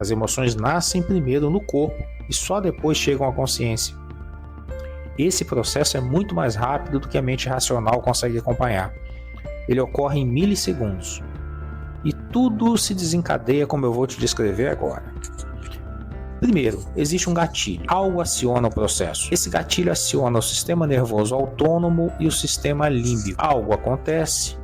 As emoções nascem primeiro no corpo e só depois chegam à consciência. Esse processo é muito mais rápido do que a mente racional consegue acompanhar. Ele ocorre em milissegundos. E tudo se desencadeia como eu vou te descrever agora. Primeiro, existe um gatilho. Algo aciona o processo. Esse gatilho aciona o sistema nervoso autônomo e o sistema límbico. Algo acontece.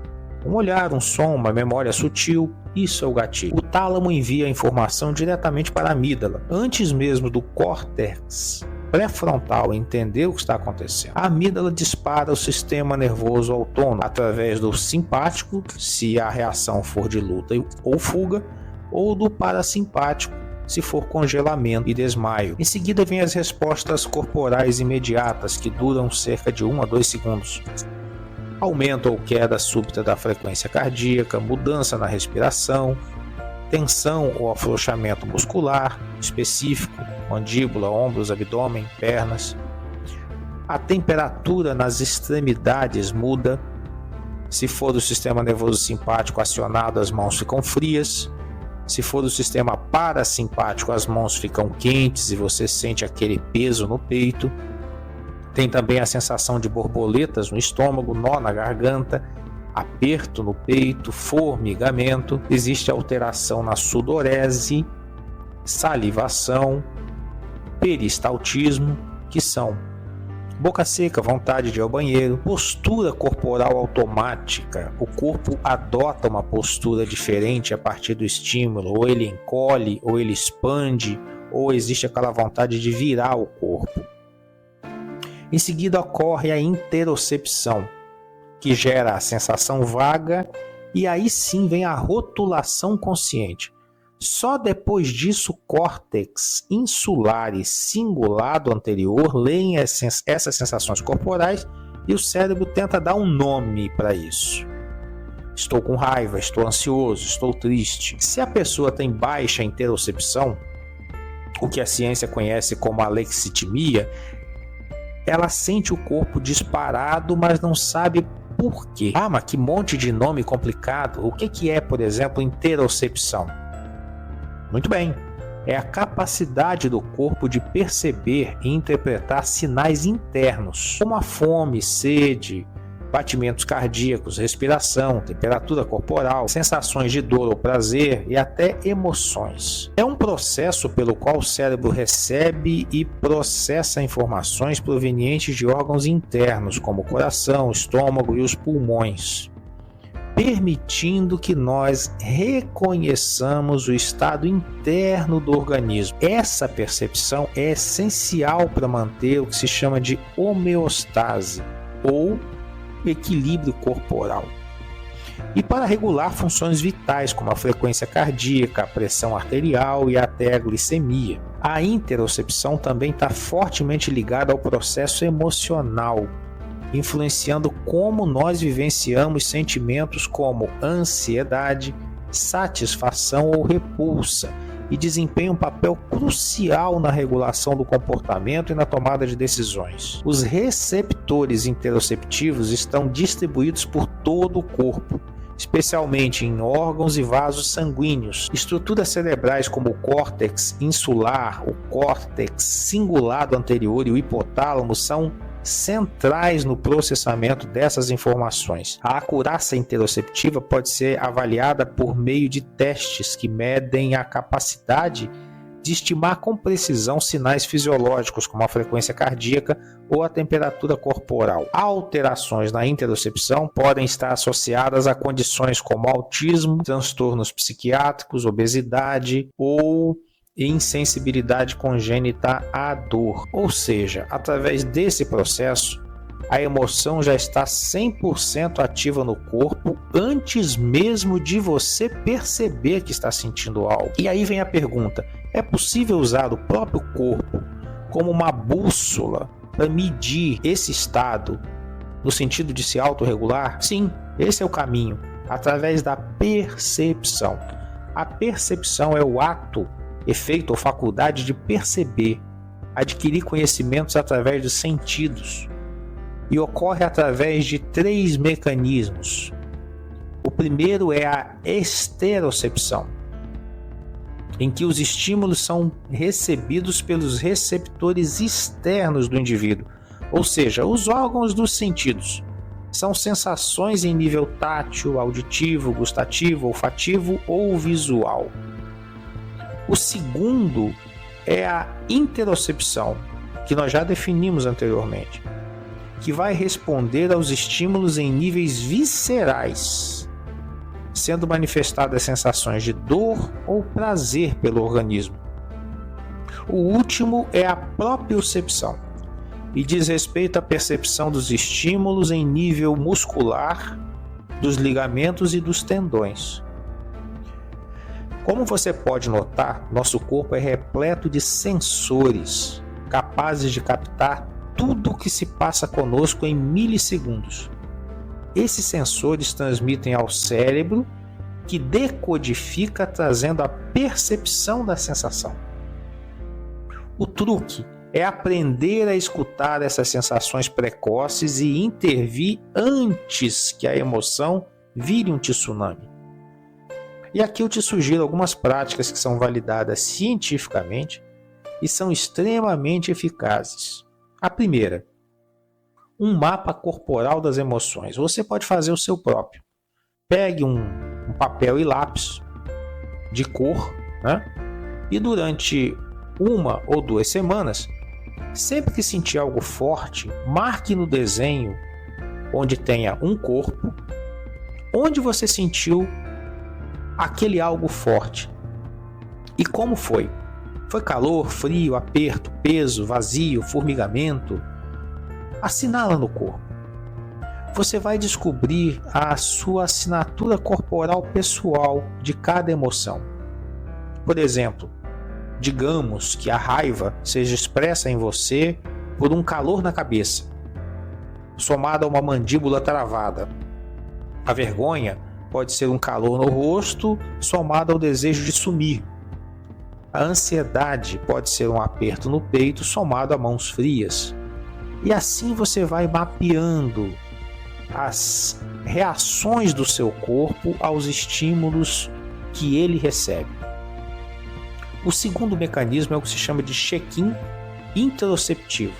Um olhar, um som, uma memória sutil. Isso é o gatilho. O tálamo envia a informação diretamente para a amígdala, antes mesmo do córtex pré-frontal entender o que está acontecendo. A amígdala dispara o sistema nervoso autônomo através do simpático, se a reação for de luta ou fuga, ou do parasimpático, se for congelamento e desmaio. Em seguida vem as respostas corporais imediatas, que duram cerca de 1 a 2 segundos. Aumento ou queda súbita da frequência cardíaca, mudança na respiração, tensão ou afrouxamento muscular específico, mandíbula, ombros, abdômen, pernas. A temperatura nas extremidades muda. Se for do sistema nervoso simpático acionado, as mãos ficam frias. Se for do sistema parasimpático, as mãos ficam quentes e você sente aquele peso no peito. Tem também a sensação de borboletas no estômago, nó na garganta, aperto no peito, formigamento. Existe alteração na sudorese, salivação, peristaltismo, que são boca seca, vontade de ir ao banheiro, postura corporal automática. O corpo adota uma postura diferente a partir do estímulo, ou ele encolhe, ou ele expande, ou existe aquela vontade de virar o corpo. Em seguida ocorre a interocepção, que gera a sensação vaga, e aí sim vem a rotulação consciente. Só depois disso o córtex insular e cingulado anterior leem essas sensações corporais e o cérebro tenta dar um nome para isso. Estou com raiva, estou ansioso, estou triste. Se a pessoa tem baixa interocepção, o que a ciência conhece como alexitimia, ela sente o corpo disparado, mas não sabe por quê. Ah, mas que monte de nome complicado. O que é, por exemplo, interocepção? Muito bem, é a capacidade do corpo de perceber e interpretar sinais internos, como a fome, sede, batimentos cardíacos, respiração, temperatura corporal, sensações de dor ou prazer e até emoções. É um processo pelo qual o cérebro recebe e processa informações provenientes de órgãos internos, como o coração, o estômago e os pulmões, permitindo que nós reconheçamos o estado interno do organismo. Essa percepção é essencial para manter o que se chama de homeostase, ou equilíbrio corporal, e para regular funções vitais como a frequência cardíaca, a pressão arterial e até a glicemia. A interocepção também está fortemente ligada ao processo emocional, influenciando como nós vivenciamos sentimentos como ansiedade, satisfação ou repulsa, e desempenha um papel crucial na regulação do comportamento e na tomada de decisões. Os receptores interoceptivos estão distribuídos por todo o corpo, especialmente em órgãos e vasos sanguíneos. Estruturas cerebrais como o córtex insular, o córtex cingulado anterior e o hipotálamo são centrais no processamento dessas informações. A acurácia interoceptiva pode ser avaliada por meio de testes que medem a capacidade de estimar com precisão sinais fisiológicos, como a frequência cardíaca ou a temperatura corporal. Alterações na interocepção podem estar associadas a condições como autismo, transtornos psiquiátricos, obesidade ou insensibilidade congênita à dor. Ou seja, através desse processo, a emoção já está 100% ativa no corpo antes mesmo de você perceber que está sentindo algo. E aí vem a pergunta: é possível usar o próprio corpo como uma bússola para medir esse estado no sentido de se autorregular? Sim, esse é o caminho, através da percepção. A percepção é o ato, efeito ou faculdade de perceber, adquirir conhecimentos através dos sentidos, e ocorre através de 3 mecanismos. O primeiro é a esterocepção, em que os estímulos são recebidos pelos receptores externos do indivíduo, ou seja, os órgãos dos sentidos. São sensações em nível tátil, auditivo, gustativo, olfativo ou visual. O segundo é a interocepção, que nós já definimos anteriormente, que vai responder aos estímulos em níveis viscerais, sendo manifestadas sensações de dor ou prazer pelo organismo. O último é a propriocepção, e diz respeito à percepção dos estímulos em nível muscular, dos ligamentos e dos tendões. Como você pode notar, nosso corpo é repleto de sensores, capazes de captar tudo o que se passa conosco em milissegundos. Esses sensores transmitem ao cérebro, que decodifica, trazendo a percepção da sensação. O truque é aprender a escutar essas sensações precoces e intervir antes que a emoção vire um tsunami. E aqui eu te sugiro algumas práticas que são validadas cientificamente e são extremamente eficazes. A primeira, um mapa corporal das emoções. Você pode fazer o seu próprio. Pegue um papel e lápis de cor, né? E durante 1 ou 2 semanas, sempre que sentir algo forte, marque no desenho onde tenha um corpo, onde você sentiu aquele algo forte. E como foi? Foi calor, frio, aperto, peso, vazio, formigamento? Assinala no corpo. Você vai descobrir a sua assinatura corporal pessoal de cada emoção. Por exemplo, digamos que a raiva seja expressa em você por um calor na cabeça, somado a uma mandíbula travada. A vergonha pode ser um calor no rosto, somado ao desejo de sumir. A ansiedade pode ser um aperto no peito, somado a mãos frias. E assim você vai mapeando as reações do seu corpo aos estímulos que ele recebe. O segundo mecanismo é o que se chama de check-in interoceptivo,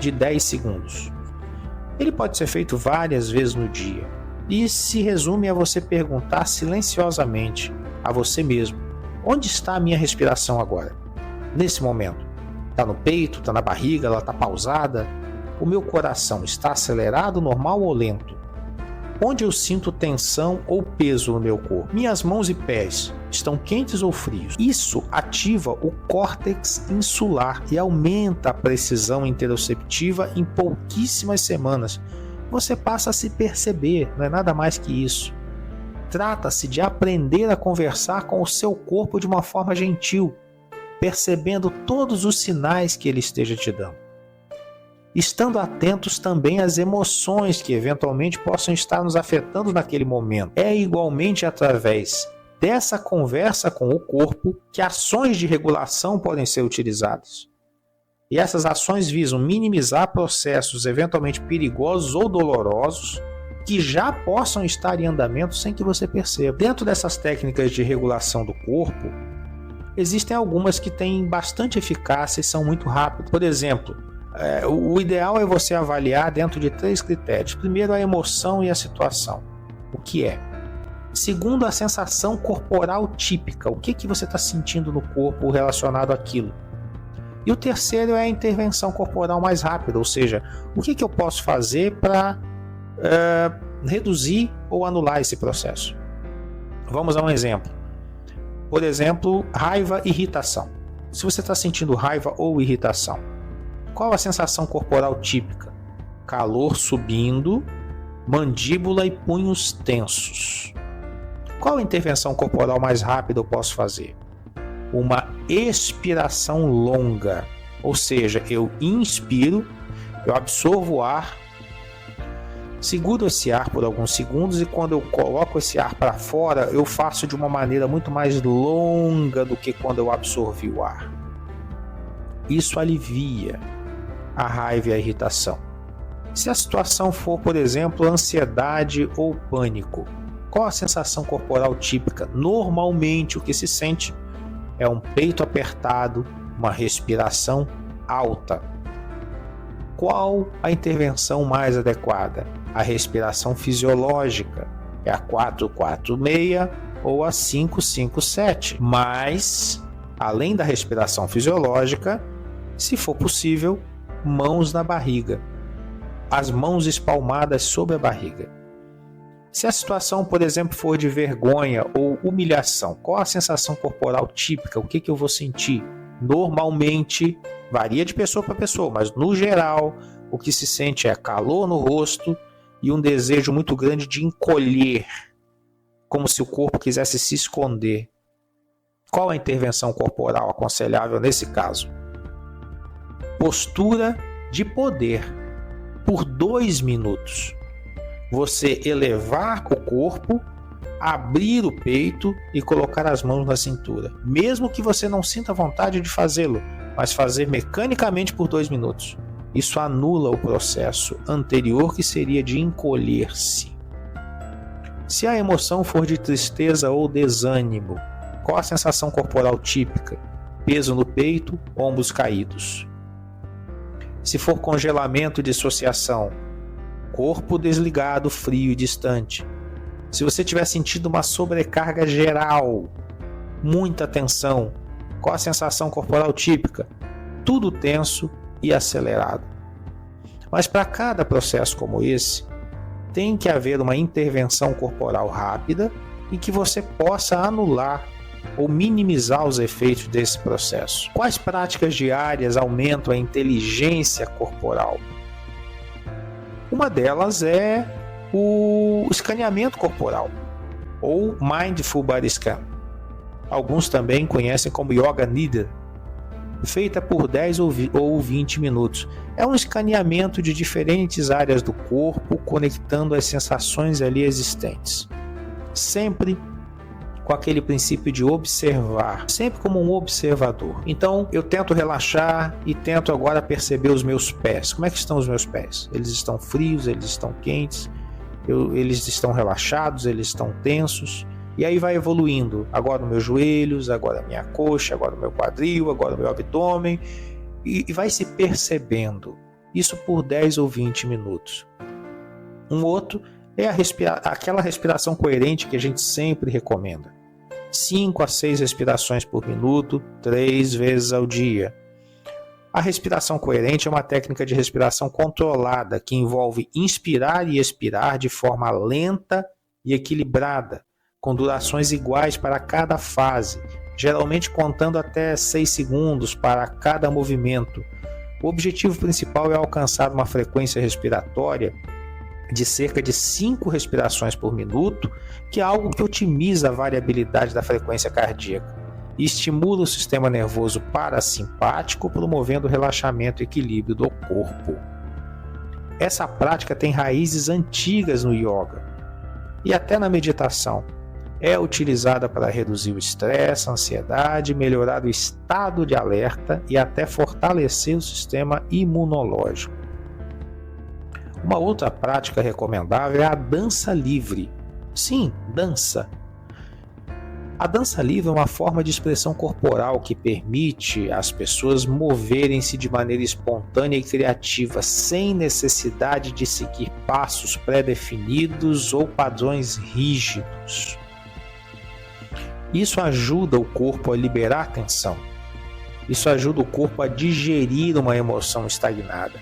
de 10 segundos. Ele pode ser feito várias vezes no dia e se resume a você perguntar silenciosamente a você mesmo: onde está a minha respiração agora? Nesse momento? Está no peito? Está na barriga? Ela está pausada? O meu coração está acelerado, normal ou lento? Onde eu sinto tensão ou peso no meu corpo? Minhas mãos e pés estão quentes ou frios? Isso ativa o córtex insular e aumenta a precisão interoceptiva em pouquíssimas semanas. Você passa a se perceber, não é nada mais que isso. Trata-se de aprender a conversar com o seu corpo de uma forma gentil, percebendo todos os sinais que ele esteja te dando. Estando atentos também às emoções que eventualmente possam estar nos afetando naquele momento. É igualmente através dessa conversa com o corpo que ações de regulação podem ser utilizadas. E essas ações visam minimizar processos eventualmente perigosos ou dolorosos que já possam estar em andamento sem que você perceba. Dentro dessas técnicas de regulação do corpo, existem algumas que têm bastante eficácia e são muito rápidas. Por exemplo, o ideal é você avaliar dentro de 3 critérios. Primeiro, a emoção e a situação. O que é? Segundo, a sensação corporal típica. O que você está sentindo no corpo relacionado àquilo? E o terceiro é a intervenção corporal mais rápida, ou seja, o que eu posso fazer para reduzir ou anular esse processo? Vamos a um exemplo. Por exemplo, raiva e irritação. Se você está sentindo raiva ou irritação, qual a sensação corporal típica? Calor subindo, mandíbula e punhos tensos. Qual a intervenção corporal mais rápida eu posso fazer? Uma expiração longa, ou seja, eu inspiro, eu absorvo o ar, seguro esse ar por alguns segundos e quando eu coloco esse ar para fora, eu faço de uma maneira muito mais longa do que quando eu absorvi o ar. Isso alivia a raiva e a irritação. Se a situação for, por exemplo, ansiedade ou pânico, qual a sensação corporal típica? Normalmente o que se sente É um peito apertado, uma respiração alta. Qual a intervenção mais adequada? A respiração fisiológica. É a 4-4-6 ou a 5-5-7. Mas, além da respiração fisiológica, se for possível, mãos na barriga. As mãos espalmadas sobre a barriga. Se a situação, por exemplo, for de vergonha ou humilhação, qual a sensação corporal típica? O que eu vou sentir? Normalmente, varia de pessoa para pessoa, mas no geral, o que se sente é calor no rosto e um desejo muito grande de encolher, como se o corpo quisesse se esconder. Qual a intervenção corporal aconselhável nesse caso? Postura de poder, por 2 minutos. Você elevar o corpo, abrir o peito e colocar as mãos na cintura. Mesmo que você não sinta vontade de fazê-lo, mas fazer mecanicamente por 2 minutos. Isso anula o processo anterior que seria de encolher-se. Se a emoção for de tristeza ou desânimo, qual a sensação corporal típica? Peso no peito, ombros caídos. Se for congelamento e dissociação, corpo desligado, frio e distante. Se você tiver sentido uma sobrecarga geral, muita tensão, qual a sensação corporal típica? Tudo tenso e acelerado. Mas para cada processo como esse, tem que haver uma intervenção corporal rápida em que você possa anular ou minimizar os efeitos desse processo. Quais práticas diárias aumentam a inteligência corporal? Uma delas é o escaneamento corporal, ou Mindful Body Scan. Alguns também conhecem como Yoga Nidra, feita por 10 ou 20 minutos. É um escaneamento de diferentes áreas do corpo, conectando as sensações ali existentes. Sempre com aquele princípio de observar, sempre como um observador. Então eu tento relaxar e tento agora perceber os meus pés. Como é que estão os meus pés? Eles estão frios, eles estão quentes, eles estão relaxados, eles estão tensos. E aí vai evoluindo. Agora os meus joelhos, agora a minha coxa, agora o meu quadril, agora o meu abdômen. E vai se percebendo. Isso por 10 ou 20 minutos. Um outro é aquela respiração coerente que a gente sempre recomenda. 5 a 6 respirações por minuto, 3 vezes ao dia. A respiração coerente é uma técnica de respiração controlada que envolve inspirar e expirar de forma lenta e equilibrada, com durações iguais para cada fase, geralmente contando até 6 segundos para cada movimento. O objetivo principal é alcançar uma frequência respiratória de cerca de 5 respirações por minuto, que é algo que otimiza a variabilidade da frequência cardíaca e estimula o sistema nervoso parasimpático, promovendo o relaxamento e equilíbrio do corpo. Essa prática tem raízes antigas no yoga e até na meditação. É utilizada para reduzir o estresse, a ansiedade, melhorar o estado de alerta e até fortalecer o sistema imunológico. Uma outra prática recomendável é a dança livre. Sim, dança. A dança livre é uma forma de expressão corporal que permite às pessoas moverem-se de maneira espontânea e criativa, sem necessidade de seguir passos pré-definidos ou padrões rígidos. Isso ajuda o corpo a liberar tensão. Isso ajuda o corpo a digerir uma emoção estagnada.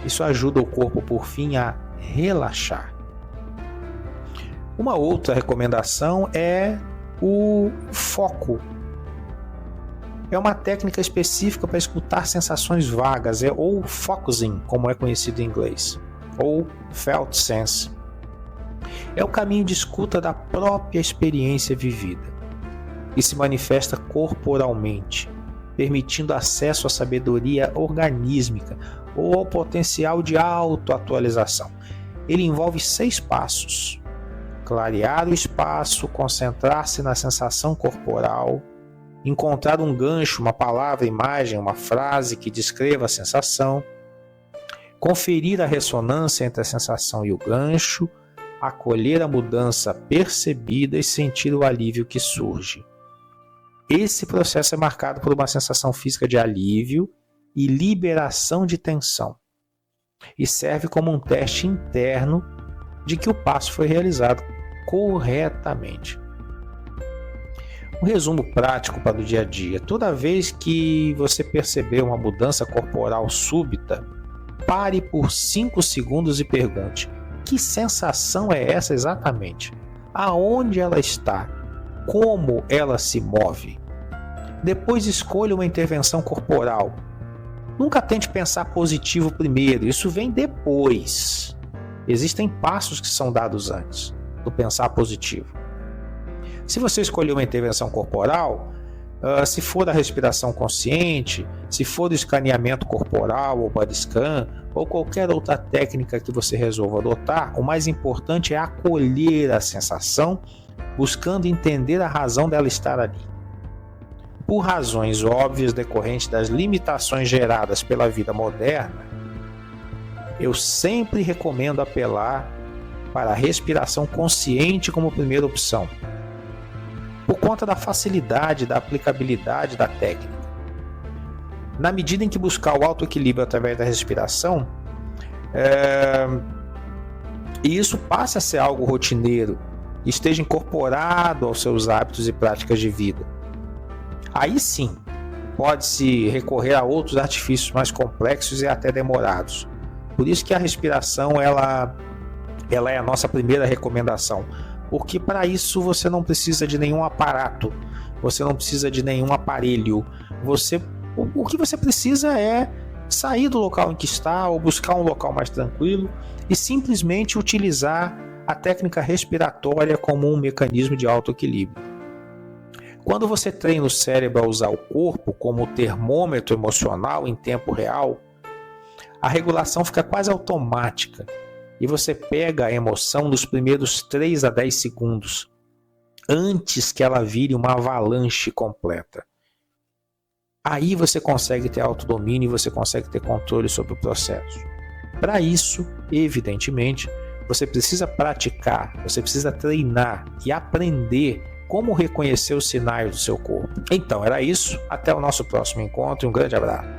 Isso ajuda o corpo, por fim, a relaxar. Uma outra recomendação é o foco. É uma técnica específica para escutar sensações vagas, ou focusing, como é conhecido em inglês, ou felt sense. É o caminho de escuta da própria experiência vivida e se manifesta corporalmente, permitindo acesso à sabedoria organísmica ou ao potencial de autoatualização. Ele envolve 6 passos: clarear o espaço, concentrar-se na sensação corporal, encontrar um gancho, uma palavra, imagem, uma frase que descreva a sensação, conferir a ressonância entre a sensação e o gancho, acolher a mudança percebida e sentir o alívio que surge. Esse processo é marcado por uma sensação física de alívio e liberação de tensão, e serve como um teste interno de que o passo foi realizado corretamente. Um resumo prático para o dia a dia: toda vez que você perceber uma mudança corporal súbita, pare por 5 segundos e pergunte: que sensação é essa exatamente? Aonde ela está? Como ela se move? Depois escolha uma intervenção corporal. Nunca tente pensar positivo primeiro, isso vem depois. Existem passos que são dados antes do pensar positivo. Se você escolher uma intervenção corporal, se for a respiração consciente, se for o escaneamento corporal ou body scan, ou qualquer outra técnica que você resolva adotar, o mais importante é acolher a sensação, buscando entender a razão dela estar ali. Por razões óbvias decorrentes das limitações geradas pela vida moderna, eu sempre recomendo apelar para a respiração consciente como primeira opção, por conta da facilidade, da aplicabilidade da técnica. Na medida em que buscar o autoequilíbrio através da respiração, e isso passa a ser algo rotineiro, esteja incorporado aos seus hábitos e práticas de vida, aí sim, pode-se recorrer a outros artifícios mais complexos e até demorados. Por isso que a respiração ela é a nossa primeira recomendação, porque para isso você não precisa de nenhum aparato, você não precisa de nenhum aparelho. O que você precisa é sair do local em que está ou buscar um local mais tranquilo e simplesmente utilizar a técnica respiratória como um mecanismo de autoequilíbrio. Quando você treina o cérebro a usar o corpo como termômetro emocional em tempo real, a regulação fica quase automática e você pega a emoção nos primeiros 3 a 10 segundos, antes que ela vire uma avalanche completa. Aí você consegue ter autodomínio e você consegue ter controle sobre o processo. Para isso, evidentemente, você precisa praticar, você precisa treinar e aprender como reconhecer os sinais do seu corpo. Então era isso, até o nosso próximo encontro e um grande abraço.